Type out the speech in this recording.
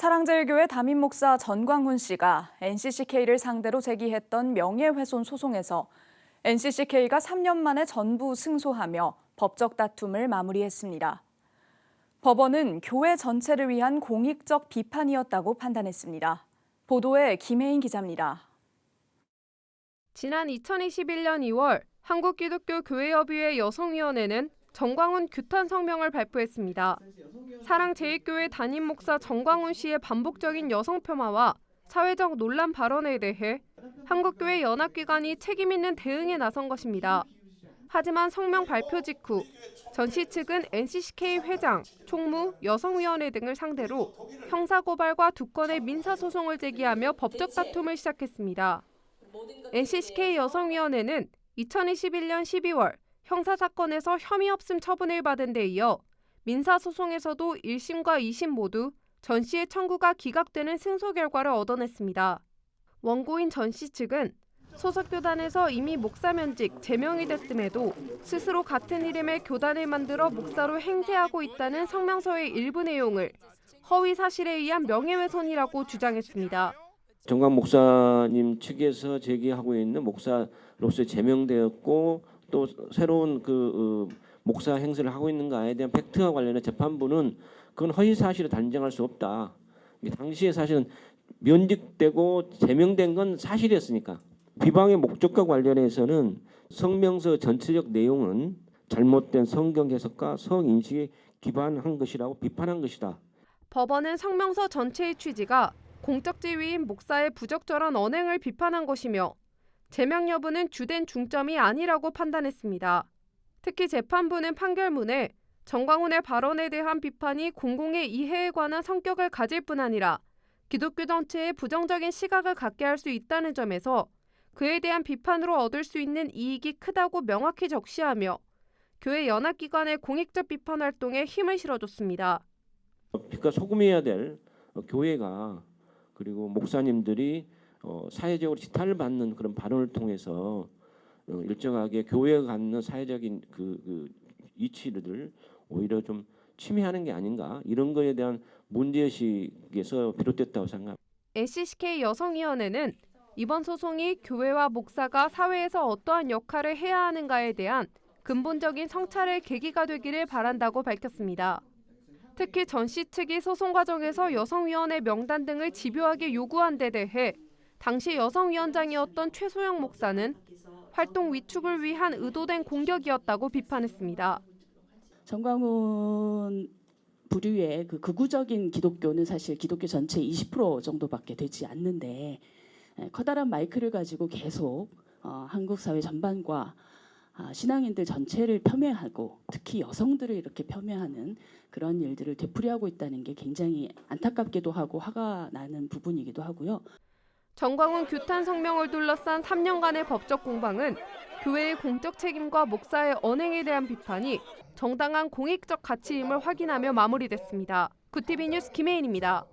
사랑제일교회 담임 목사 전광훈 씨가 NCCK를 상대로 제기했던 명예훼손 소송에서 NCCK가 3년 만에 전부 승소하며 법적 다툼을 마무리했습니다. 법원은 교회 전체를 위한 공익적 비판이었다고 판단했습니다. 보도에 김혜인 기자입니다. 지난 2021년 2월 한국기독교교회협의회 여성위원회는 전광훈 규탄 성명을 발표했습니다. 사랑제일교회 담임 목사 전광훈 씨의 반복적인 여성 폄하와 사회적 논란 발언에 대해 한국교회 연합기관이 책임 있는 대응에 나선 것입니다. 하지만 성명 발표 직후 전 씨 측은 NCCK 회장, 총무, 여성위원회 등을 상대로 형사고발과 2건의 민사소송을 제기하며 법적 다툼을 시작했습니다. NCCK 여성위원회는 2021년 12월 형사사건에서 혐의 없음 처분을 받은 데 이어 민사소송에서도 1심과 2심 모두 전 씨의 청구가 기각되는 승소 결과를 얻어냈습니다. 원고인 전 씨 측은 소속 교단에서 이미 목사 면직, 제명이 됐음에도 스스로 같은 이름의 교단을 만들어 목사로 행세하고 있다는 성명서의 일부 내용을 허위 사실에 의한 명예훼손이라고 주장했습니다. 전광 목사님 측에서 제기하고 있는 목사로서 제명되었고 또 새로운 목사 행세를 하고 있는가에 대한 팩트와 관련된 재판부는 그건 허위 사실을 단정할 수 없다. 당시에 사실은 면직되고 제명된 건 사실이었으니까. 비방의 목적과 관련해서는 성명서 전체적 내용은 잘못된 성경 해석과 성인식에 기반한 것이라고 비판한 것이다. 법원은 성명서 전체의 취지가 공적 지위인 목사의 부적절한 언행을 비판한 것이며 제명 여부는 주된 중점이 아니라고 판단했습니다. 특히 재판부는 판결문에 전광훈의 발언에 대한 비판이 공공의 이해에 관한 성격을 가질 뿐 아니라 기독교 전체에 부정적인 시각을 갖게 할 수 있다는 점에서 그에 대한 비판으로 얻을 수 있는 이익이 크다고 명확히 적시하며 교회 연합기관의 공익적 비판 활동에 힘을 실어줬습니다. 빛과 소금이어야 될 교회가 그리고 목사님들이 사회적으로 지탄을 받는 그런 발언을 통해서 일정하게 교회가 갖는 사회적인 이치를 오히려 좀 침해하는 게 아닌가 이런 거에 대한 문제의식에서 비롯됐다고 생각합니다. NCCK 여성위원회는 이번 소송이 교회와 목사가 사회에서 어떠한 역할을 해야 하는가에 대한 근본적인 성찰의 계기가 되기를 바란다고 밝혔습니다. 특히 전 씨 측이 소송 과정에서 여성위원회 명단 등을 집요하게 요구한 데 대해 당시 여성위원장이었던 최소영 목사는 활동 위축을 위한 의도된 공격이었다고 비판했습니다. 전광훈 부류의 극우적인 기독교는 사실 기독교 전체 20% 정도밖에 되지 않는데 커다란 마이크를 가지고 계속 한국 사회 전반과 신앙인들 전체를 폄훼하고 특히 여성들을 이렇게 폄훼하는 그런 일들을 되풀이하고 있다는 게 굉장히 안타깝기도 하고 화가 나는 부분이기도 하고요. 전광훈 규탄 성명을 둘러싼 3년간의 법적 공방은 교회의 공적 책임과 목사의 언행에 대한 비판이 정당한 공익적 가치임을 확인하며 마무리됐습니다. 구티비 뉴스 김혜인입니다.